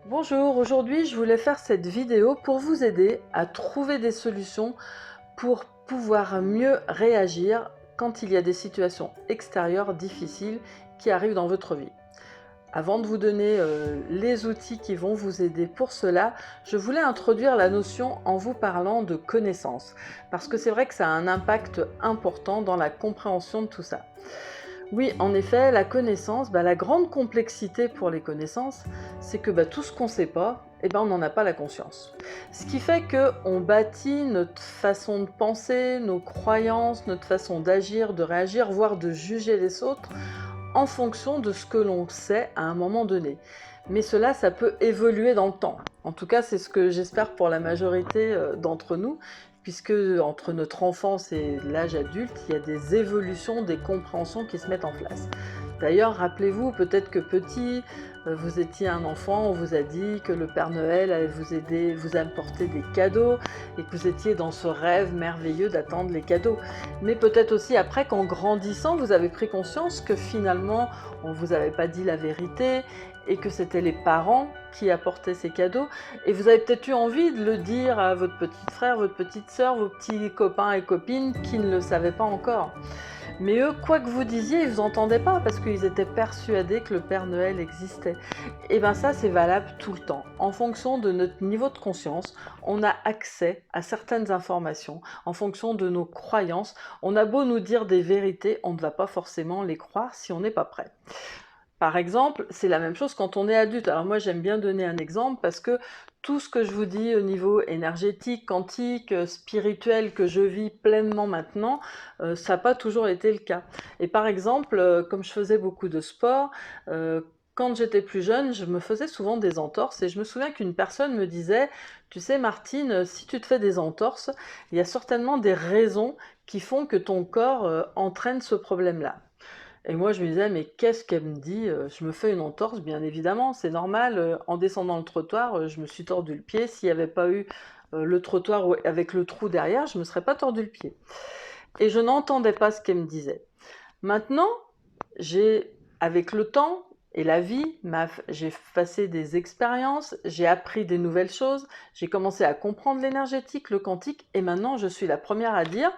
Bonjour, aujourd'hui je voulais faire cette vidéo pour vous aider à trouver des solutions pour pouvoir mieux réagir quand il y a des situations extérieures difficiles qui arrivent dans votre vie. Avant de vous donner les outils qui vont vous aider pour cela, je voulais introduire la notion en vous parlant de connaissance, parce que c'est vrai que ça a un impact important dans la compréhension de tout ça. Oui, en effet, la connaissance, la grande complexité pour les connaissances, c'est que tout ce qu'on ne sait pas, on n'en a pas la conscience. Ce qui fait qu'on bâtit notre façon de penser, nos croyances, notre façon d'agir, de réagir, voire de juger les autres en fonction de ce que l'on sait à un moment donné. Mais cela, ça peut évoluer dans le temps. En tout cas, c'est ce que j'espère pour la majorité d'entre nous, puisque entre notre enfance et l'âge adulte, il y a des évolutions, des compréhensions qui se mettent en place. D'ailleurs, rappelez-vous, peut-être que petit, vous étiez un enfant, on vous a dit que le Père Noël allait vous aider, vous apporter des cadeaux, et que vous étiez dans ce rêve merveilleux d'attendre les cadeaux. Mais peut-être aussi après qu'en grandissant, vous avez pris conscience que finalement, on ne vous avait pas dit la vérité, et que c'était les parents qui apportaient ces cadeaux, et vous avez peut-être eu envie de le dire à votre petit frère, votre petite sœur, vos petits copains et copines qui ne le savaient pas encore. Mais eux, quoi que vous disiez, ils ne vous entendaient pas parce qu'ils étaient persuadés que le Père Noël existait. Et bien ça, c'est valable tout le temps. En fonction de notre niveau de conscience, on a accès à certaines informations. En fonction de nos croyances, on a beau nous dire des vérités, on ne va pas forcément les croire si on n'est pas prêt. Par exemple, c'est la même chose quand on est adulte. Alors moi, j'aime bien donner un exemple parce que tout ce que je vous dis au niveau énergétique, quantique, spirituel, que je vis pleinement maintenant, ça n'a pas toujours été le cas. Et par exemple, comme je faisais beaucoup de sport, quand j'étais plus jeune, je me faisais souvent des entorses et je me souviens qu'une personne me disait « Tu sais Martine, si tu te fais des entorses, il y a certainement des raisons qui font que ton corps entraîne ce problème-là. » Et moi, je me disais, mais qu'est-ce qu'elle me dit? Je me fais une entorse, bien évidemment, c'est normal. En descendant le trottoir, je me suis tordu le pied. S'il n'y avait pas eu le trottoir avec le trou derrière, je ne me serais pas tordu le pied. Et je n'entendais pas ce qu'elle me disait. Maintenant, avec le temps et la vie, j'ai passé des expériences, j'ai appris des nouvelles choses, j'ai commencé à comprendre l'énergétique, le quantique, et maintenant, je suis la première à dire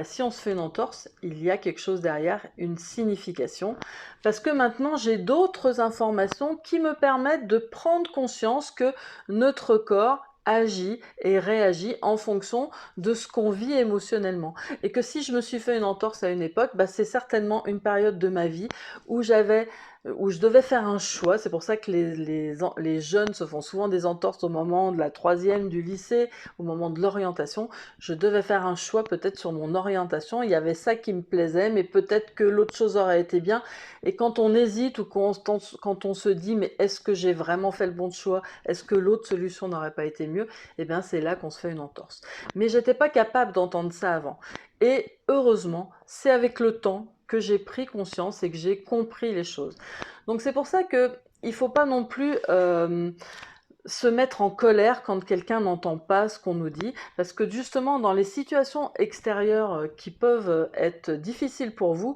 si on se fait une entorse, il y a quelque chose derrière, une signification. Parce que maintenant, j'ai d'autres informations qui me permettent de prendre conscience que notre corps agit et réagit en fonction de ce qu'on vit émotionnellement. Et que si je me suis fait une entorse à une époque, c'est certainement une période de ma vie où je devais faire un choix. C'est pour ça que les jeunes se font souvent des entorses au moment de la troisième, du lycée, au moment de l'orientation. Je devais faire un choix peut-être sur mon orientation, il y avait ça qui me plaisait, mais peut-être que l'autre chose aurait été bien. Et quand on hésite ou quand on se dit mais est-ce que j'ai vraiment fait le bon choix, est-ce que l'autre solution n'aurait pas été mieux, c'est là qu'on se fait une entorse. Mais j'étais pas capable d'entendre ça avant. Et heureusement, c'est avec le temps que j'ai pris conscience et que j'ai compris les choses. Donc c'est pour ça que il faut pas non plus se mettre en colère quand quelqu'un n'entend pas ce qu'on nous dit, parce que justement dans les situations extérieures qui peuvent être difficiles pour vous,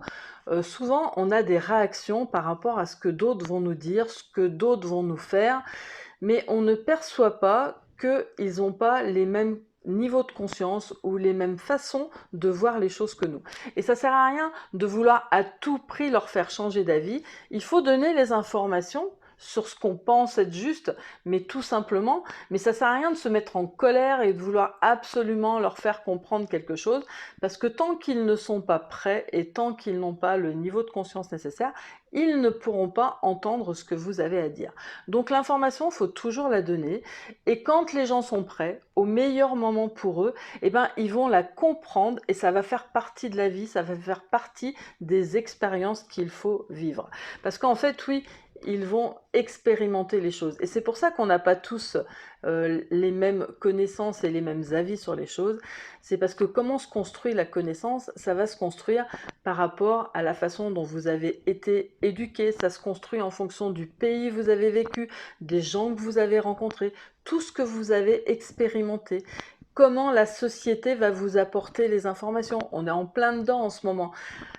souvent on a des réactions par rapport à ce que d'autres vont nous dire, ce que d'autres vont nous faire, mais on ne perçoit pas qu'ils n'ont pas les mêmes niveaux de conscience ou les mêmes façons de voir les choses que nous. Et ça sert à rien de vouloir à tout prix leur faire changer d'avis. Il faut donner les informations sur ce qu'on pense être juste, mais tout simplement, mais ça sert à rien de se mettre en colère et de vouloir absolument leur faire comprendre quelque chose, parce que tant qu'ils ne sont pas prêts et tant qu'ils n'ont pas le niveau de conscience nécessaire, ils ne pourront pas entendre ce que vous avez à dire. Donc l'information, il faut toujours la donner, et quand les gens sont prêts, au meilleur moment pour eux, ils vont la comprendre et ça va faire partie de la vie, ça va faire partie des expériences qu'il faut vivre. Parce qu'en fait, oui, ils vont expérimenter les choses. Et c'est pour ça qu'on n'a pas tous les mêmes connaissances et les mêmes avis sur les choses. C'est parce que comment se construit la connaissance, ça va se construire par rapport à la façon dont vous avez été éduqué. Ça se construit en fonction du pays où vous avez vécu, des gens que vous avez rencontrés, tout ce que vous avez expérimenté. comment la société va vous apporter les informations. On est en plein dedans en ce moment.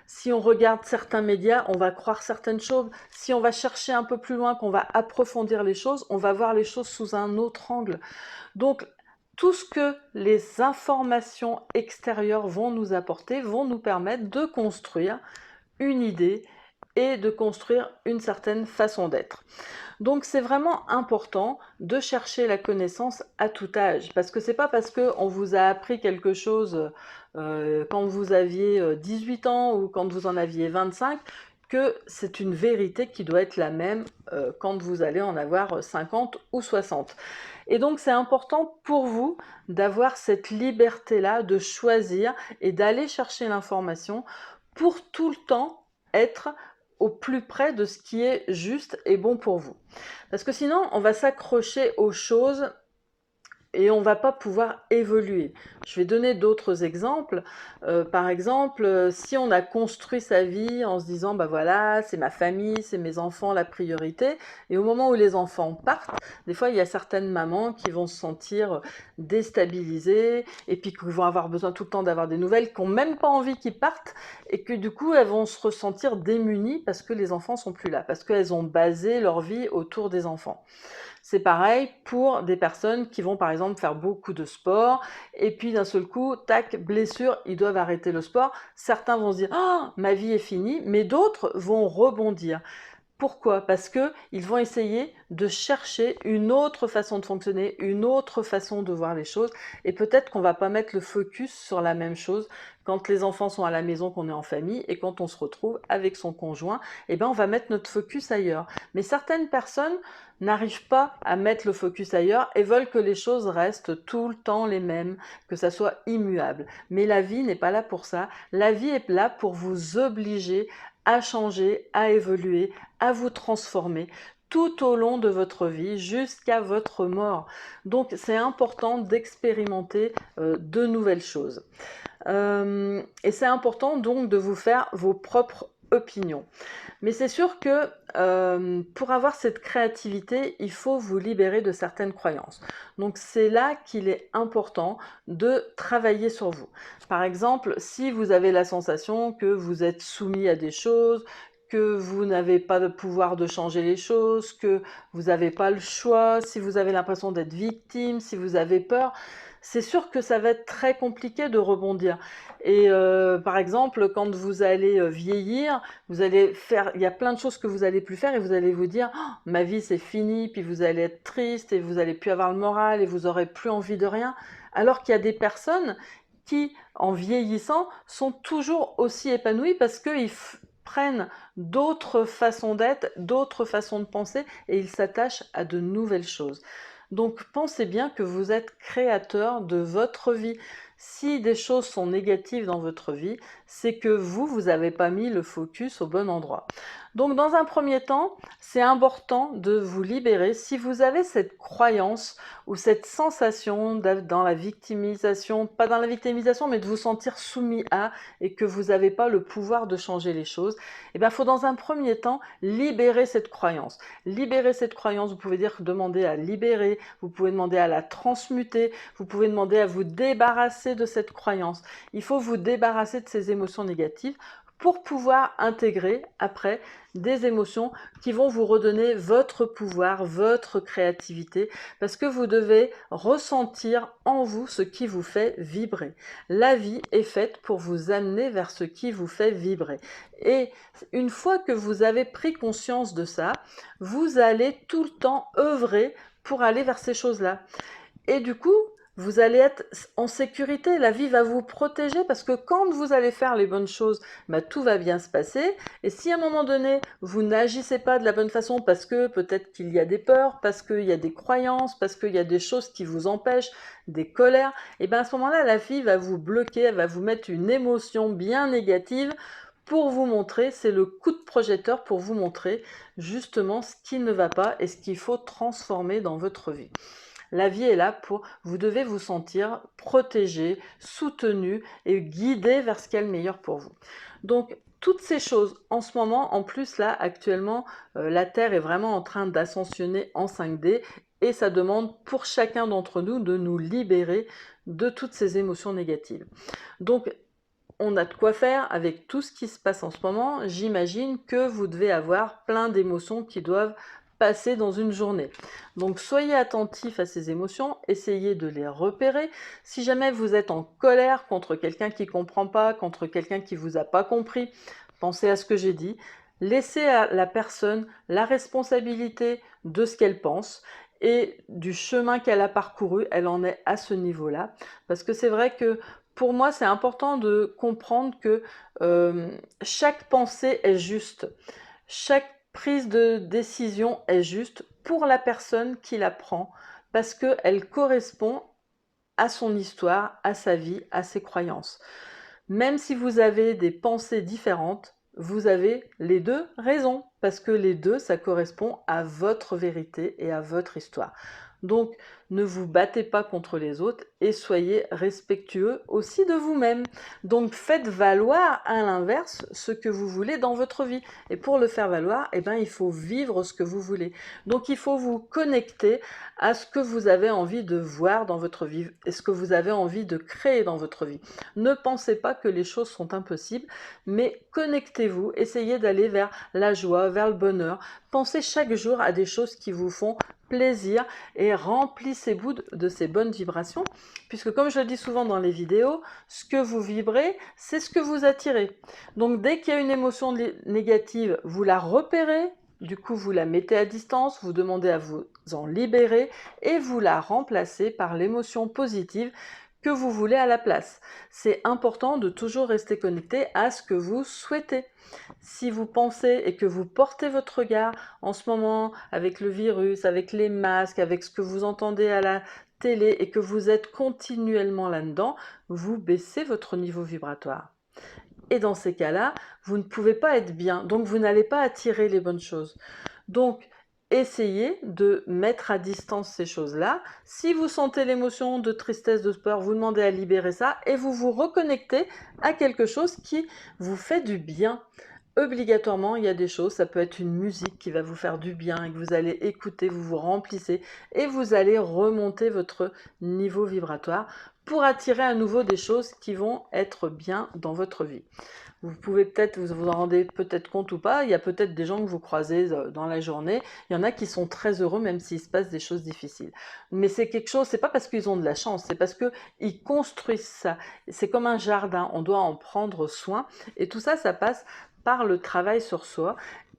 Si on regarde certains médias, on va croire certaines choses. Si on va chercher un peu plus loin, qu'on va approfondir les choses, on va voir les choses sous un autre angle. Donc, tout ce que les informations extérieures vont nous apporter vont nous permettre de construire une idée et de construire une certaine façon d'être. Donc c'est vraiment important de chercher la connaissance à tout âge, parce que c'est pas parce qu'on vous a appris quelque chose quand vous aviez 18 ans ou quand vous en aviez 25 que c'est une vérité qui doit être la même quand vous allez en avoir 50 ou 60. Et donc c'est important pour vous d'avoir cette liberté-là de choisir et d'aller chercher l'information pour tout le temps être au plus près de ce qui est juste et bon pour vous. Parce que sinon, on va s'accrocher aux choses et on ne va pas pouvoir évoluer. Je vais donner d'autres exemples. Par exemple, si on a construit sa vie en se disant, bah voilà, c'est ma famille, c'est mes enfants la priorité, et au moment où les enfants partent, des fois il y a certaines mamans qui vont se sentir déstabilisées, et puis qui vont avoir besoin tout le temps d'avoir des nouvelles, qui n'ont même pas envie qu'ils partent, et que du coup elles vont se ressentir démunies parce que les enfants sont plus là, parce qu'elles ont basé leur vie autour des enfants. C'est pareil pour des personnes qui vont par exemple faire beaucoup de sport et puis d'un seul coup, tac, blessure, ils doivent arrêter le sport. Certains vont se dire «Ah, ma vie est finie», mais d'autres vont rebondir. Pourquoi? Parce qu'ils vont essayer de chercher une autre façon de fonctionner, une autre façon de voir les choses. Et peut-être qu'on ne va pas mettre le focus sur la même chose quand les enfants sont à la maison, qu'on est en famille, et quand on se retrouve avec son conjoint, eh ben on va mettre notre focus ailleurs. Mais certaines personnes n'arrivent pas à mettre le focus ailleurs et veulent que les choses restent tout le temps les mêmes, que ça soit immuable. Mais la vie n'est pas là pour ça. La vie est là pour vous obliger à changer, à évoluer, à vous transformer tout au long de votre vie jusqu'à votre mort. Donc c'est important d'expérimenter de nouvelles choses. Et c'est important donc de vous faire vos propres opinions. Mais c'est sûr que pour avoir cette créativité, il faut vous libérer de certaines croyances. Donc c'est là qu'il est important de travailler sur vous. Par exemple, si vous avez la sensation que vous êtes soumis à des choses, que vous n'avez pas de pouvoir de changer les choses, que vous n'avez pas le choix, si vous avez l'impression d'être victime, si vous avez peur, c'est sûr que ça va être très compliqué de rebondir. Et par exemple, quand vous allez vieillir, vous allez faire, il y a plein de choses que vous allez plus faire et vous allez vous dire oh, ma vie c'est fini, puis vous allez être triste et vous allez plus avoir le moral et vous aurez plus envie de rien. Alors qu'il y a des personnes qui, en vieillissant, sont toujours aussi épanouies parce qu'ils prennent d'autres façons d'être, d'autres façons de penser et ils s'attachent à de nouvelles choses. Donc pensez bien que vous êtes créateur de votre vie. Si des choses sont négatives dans votre vie, c'est que vous n'avez pas mis le focus au bon endroit. Donc dans un premier temps, c'est important de vous libérer. Si vous avez cette croyance ou cette sensation d'être dans la victimisation, pas dans la victimisation, mais de vous sentir soumis à et que vous n'avez pas le pouvoir de changer les choses, eh bien, il faut dans un premier temps libérer cette croyance. Libérer cette croyance, vous pouvez demander à libérer, vous pouvez demander à la transmuter, vous pouvez demander à vous débarrasser de cette croyance. Il faut vous débarrasser de ces émotions négatives pour pouvoir intégrer après des émotions qui vont vous redonner votre pouvoir, votre créativité, parce que vous devez ressentir en vous ce qui vous fait vibrer. La vie est faite pour vous amener vers ce qui vous fait vibrer. Et une fois que vous avez pris conscience de ça, vous allez tout le temps œuvrer pour aller vers ces choses-là. Et du coup, vous allez être en sécurité, la vie va vous protéger parce que quand vous allez faire les bonnes choses, bah, tout va bien se passer. Et si à un moment donné, vous n'agissez pas de la bonne façon parce que peut-être qu'il y a des peurs, parce qu'il y a des croyances, parce qu'il y a des choses qui vous empêchent, des colères, et bien à ce moment-là, la vie va vous bloquer, elle va vous mettre une émotion bien négative pour vous montrer, c'est le coup de projecteur pour vous montrer justement ce qui ne va pas et ce qu'il faut transformer dans votre vie. La vie est là pour, vous devez vous sentir protégé, soutenu et guidé vers ce qui est le meilleur pour vous. Donc, toutes ces choses, en ce moment, en plus là, actuellement, la Terre est vraiment en train d'ascensionner en 5D et ça demande pour chacun d'entre nous de nous libérer de toutes ces émotions négatives. Donc, on a de quoi faire avec tout ce qui se passe en ce moment. J'imagine que vous devez avoir plein d'émotions qui doivent passer dans une journée. Donc soyez attentifs à ces émotions, essayez de les repérer. Si jamais vous êtes en colère contre quelqu'un qui ne comprend pas, contre quelqu'un qui ne vous a pas compris, pensez à ce que j'ai dit. Laissez à la personne la responsabilité de ce qu'elle pense et du chemin qu'elle a parcouru, elle en est à ce niveau-là. Parce que c'est vrai que pour moi, c'est important de comprendre que chaque pensée est juste. Chaque prise de décision est juste pour la personne qui la prend parce qu'elle correspond à son histoire, à sa vie, à ses croyances. Même si vous avez des pensées différentes, vous avez les deux raisons parce que les deux, ça correspond à votre vérité et à votre histoire. Donc, ne vous battez pas contre les autres et soyez respectueux aussi de vous-même. Donc, faites valoir à l'inverse ce que vous voulez dans votre vie. Et pour le faire valoir, eh ben, il faut vivre ce que vous voulez. Donc, il faut vous connecter à ce que vous avez envie de voir dans votre vie et ce que vous avez envie de créer dans votre vie. Ne pensez pas que les choses sont impossibles, mais connectez-vous, essayez d'aller vers la joie, vers le bonheur. Pensez chaque jour à des choses qui vous font plaisir et remplissez-vous de ces bonnes vibrations, puisque comme je le dis souvent dans les vidéos, ce que vous vibrez, c'est ce que vous attirez. Donc dès qu'il y a une émotion négative, vous la repérez, du coup vous la mettez à distance, vous demandez à vous en libérer et vous la remplacez par l'émotion positive que vous voulez à la place. C'est important de toujours rester connecté à ce que vous souhaitez. Si vous pensez et que vous portez votre regard en ce moment avec le virus, avec les masques, avec ce que vous entendez à la télé et que vous êtes continuellement là-dedans, vous baissez votre niveau vibratoire. Et dans ces cas-là, vous ne pouvez pas être bien, donc vous n'allez pas attirer les bonnes choses. Donc, essayez de mettre à distance ces choses-là. Si vous sentez l'émotion de tristesse, de peur, vous demandez à libérer ça et vous vous reconnectez à quelque chose qui vous fait du bien. Obligatoirement, il y a des choses, ça peut être une musique qui va vous faire du bien et que vous allez écouter, vous vous remplissez et vous allez remonter votre niveau vibratoire pour attirer à nouveau des choses qui vont être bien dans votre vie. Vous pouvez peut-être, vous vous en rendez peut-être compte ou pas, il y a peut-être des gens que vous croisez dans la journée, il y en a qui sont très heureux même s'il se passe des choses difficiles. Mais c'est quelque chose, c'est pas parce qu'ils ont de la chance, c'est parce qu'ils construisent ça. C'est comme un jardin, on doit en prendre soin et tout ça, ça passe par le travail sur soi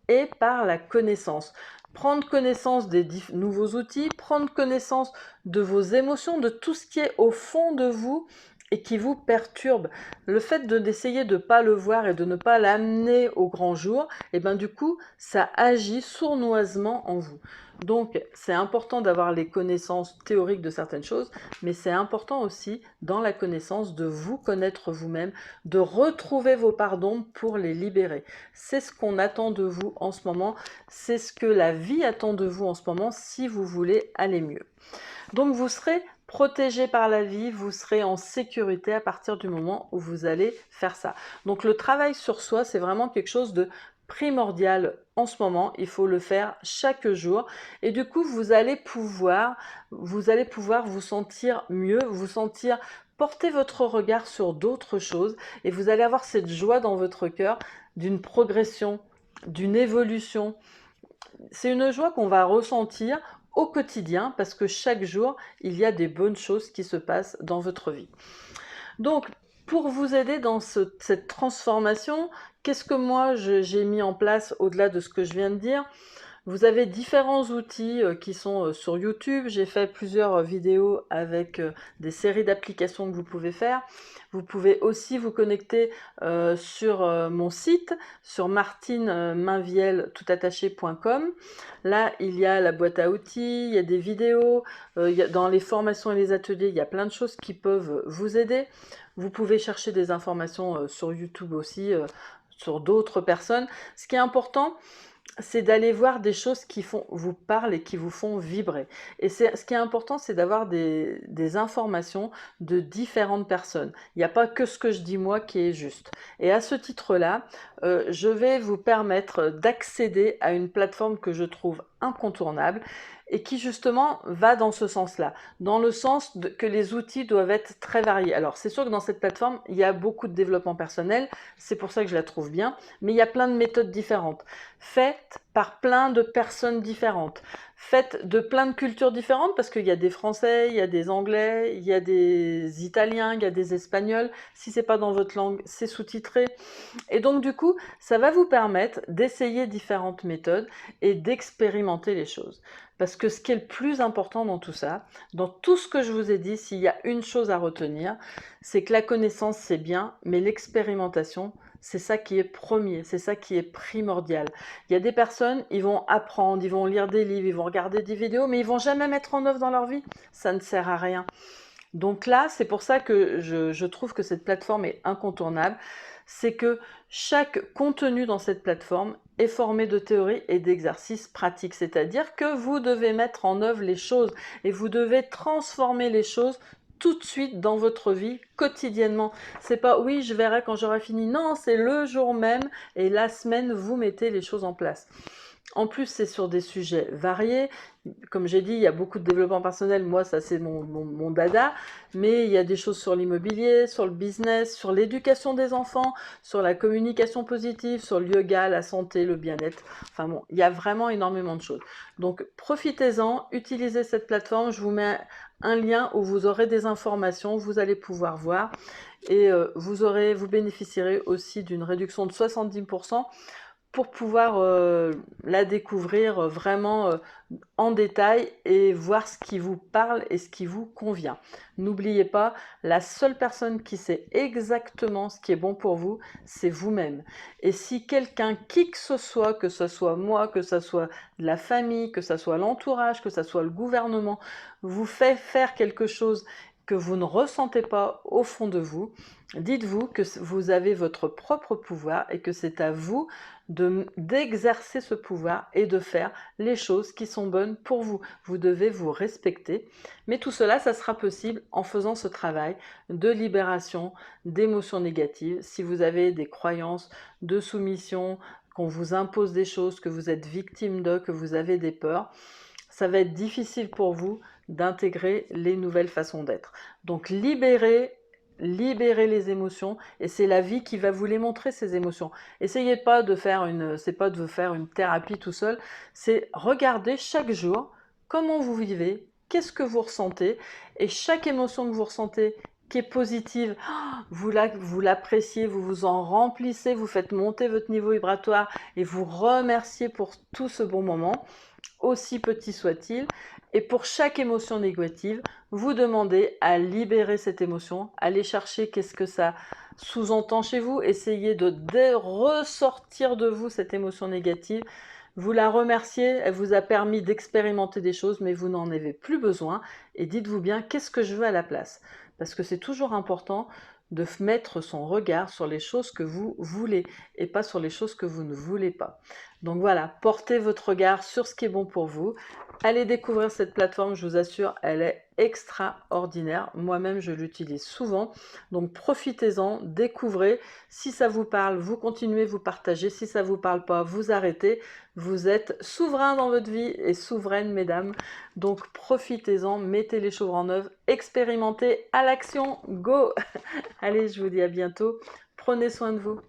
et par la connaissance. Prendre connaissance des nouveaux outils, prendre connaissance de vos émotions, de tout ce qui est au fond de vous et qui vous perturbe. Le fait d'essayer de ne pas le voir et de ne pas l'amener au grand jour, et ben du coup, ça agit sournoisement en vous. Donc, c'est important d'avoir les connaissances théoriques de certaines choses, mais c'est important aussi, dans la connaissance, de vous connaître vous-même, de retrouver vos pardons pour les libérer. C'est ce qu'on attend de vous en ce moment, c'est ce que la vie attend de vous en ce moment si vous voulez aller mieux. Donc, vous serez protégé par la vie, vous serez en sécurité à partir du moment où vous allez faire ça. Donc, le travail sur soi, c'est vraiment quelque chose de primordial en ce moment, il faut le faire chaque jour et du coup vous allez pouvoir vous sentir mieux, vous sentir porter votre regard sur d'autres choses et vous allez avoir cette joie dans votre cœur d'une progression, d'une évolution. C'est une joie qu'on va ressentir au quotidien parce que chaque jour il y a des bonnes choses qui se passent dans votre vie. Donc, pour vous aider dans cette transformation, qu'est-ce que moi j'ai mis en place au-delà de ce que je viens de dire? Vous avez différents outils qui sont sur YouTube. J'ai fait plusieurs vidéos avec des séries d'applications que vous pouvez faire. Vous pouvez aussi vous connecter sur mon site, sur martinemainviel.com. Là, il y a la boîte à outils, il y a des vidéos, dans les formations et les ateliers, il y a plein de choses qui peuvent vous aider. Vous pouvez chercher des informations sur YouTube aussi, sur d'autres personnes. Ce qui est important, c'est d'aller voir des choses qui vous parlent et qui vous font vibrer. Et ce qui est important, c'est d'avoir des informations de différentes personnes. Il n'y a pas que ce que je dis moi qui est juste. Et à ce titre-là, je vais vous permettre d'accéder à une plateforme que je trouve incontournable et qui justement va dans ce sens-là, dans le sens que les outils doivent être très variés. Alors c'est sûr que dans cette plateforme, il y a beaucoup de développement personnel, c'est pour ça que je la trouve bien, mais il y a plein de méthodes différentes, faites par plein de personnes différentes, faites de plein de cultures différentes, parce qu'il y a des Français, il y a des Anglais, il y a des Italiens, il y a des Espagnols, si c'est pas dans votre langue, c'est sous-titré. Et donc du coup, ça va vous permettre d'essayer différentes méthodes et d'expérimenter les choses. Parce que ce qui est le plus important dans tout ça, dans tout ce que je vous ai dit, s'il y a une chose à retenir, c'est que la connaissance c'est bien, mais l'expérimentation, c'est ça qui est premier, c'est ça qui est primordial. Il y a des personnes, ils vont apprendre, ils vont lire des livres, ils vont regarder des vidéos, mais ils vont jamais mettre en œuvre dans leur vie. Ça ne sert à rien. Donc là, c'est pour ça que je trouve que cette plateforme est incontournable. C'est que chaque contenu dans cette plateforme est formé de théories et d'exercices pratiques. C'est-à-dire que vous devez mettre en œuvre les choses et vous devez transformer les choses tout de suite dans votre vie quotidiennement. C'est pas oui, je verrai quand j'aurai fini. Non, c'est le jour même et la semaine, vous mettez les choses en place. En plus, c'est sur des sujets variés. Comme j'ai dit, il y a beaucoup de développement personnel. Moi, ça, c'est mon dada. Mais il y a des choses sur l'immobilier, sur le business, sur l'éducation des enfants, sur la communication positive, sur le yoga, la santé, le bien-être. Enfin bon, il y a vraiment énormément de choses. Donc, profitez-en, utilisez cette plateforme. Je vous mets un lien où vous aurez des informations, vous allez pouvoir voir. Et vous bénéficierez aussi d'une réduction de 70% pour pouvoir la découvrir vraiment en détail et voir ce qui vous parle et ce qui vous convient. N'oubliez pas, la seule personne qui sait exactement ce qui est bon pour vous, c'est vous-même. Et si quelqu'un, qui que ce soit moi, que ce soit de la famille, que ce soit l'entourage, que ce soit le gouvernement, vous fait faire quelque chose que vous ne ressentez pas au fond de vous, dites-vous que vous avez votre propre pouvoir et que c'est à vous d'exercer ce pouvoir et de faire les choses qui sont bonnes pour vous. Vous devez vous respecter. Mais tout cela, ça sera possible en faisant ce travail de libération d'émotions négatives. Si vous avez des croyances de soumission, qu'on vous impose des choses, que vous êtes victime de, que vous avez des peurs, ça va être difficile pour vous d'intégrer les nouvelles façons d'être. Donc libérez les émotions et c'est la vie qui va vous les montrer, ces émotions. Essayez pas de faire une thérapie tout seul, c'est regarder chaque jour comment vous vivez, qu'est-ce que vous ressentez et chaque émotion que vous ressentez qui est positive, vous l'appréciez, vous vous en remplissez, vous faites monter votre niveau vibratoire et vous remerciez pour tout ce bon moment, aussi petit soit-il. Et pour chaque émotion négative, vous demandez à libérer cette émotion, allez chercher qu'est-ce que ça sous-entend chez vous, essayez de ressortir de vous cette émotion négative, vous la remerciez, elle vous a permis d'expérimenter des choses, mais vous n'en avez plus besoin, et dites-vous bien, qu'est-ce que je veux à la place? Parce que c'est toujours important de mettre son regard sur les choses que vous voulez, et pas sur les choses que vous ne voulez pas. Donc voilà, portez votre regard sur ce qui est bon pour vous. Allez découvrir cette plateforme, je vous assure, elle est extraordinaire. Moi-même, je l'utilise souvent. Donc profitez-en, découvrez. Si ça vous parle, vous continuez, vous partagez. Si ça ne vous parle pas, vous arrêtez. Vous êtes souverain dans votre vie et souveraine, mesdames. Donc profitez-en, mettez les choses en œuvre, expérimentez à l'action, go! Allez, je vous dis à bientôt. Prenez soin de vous.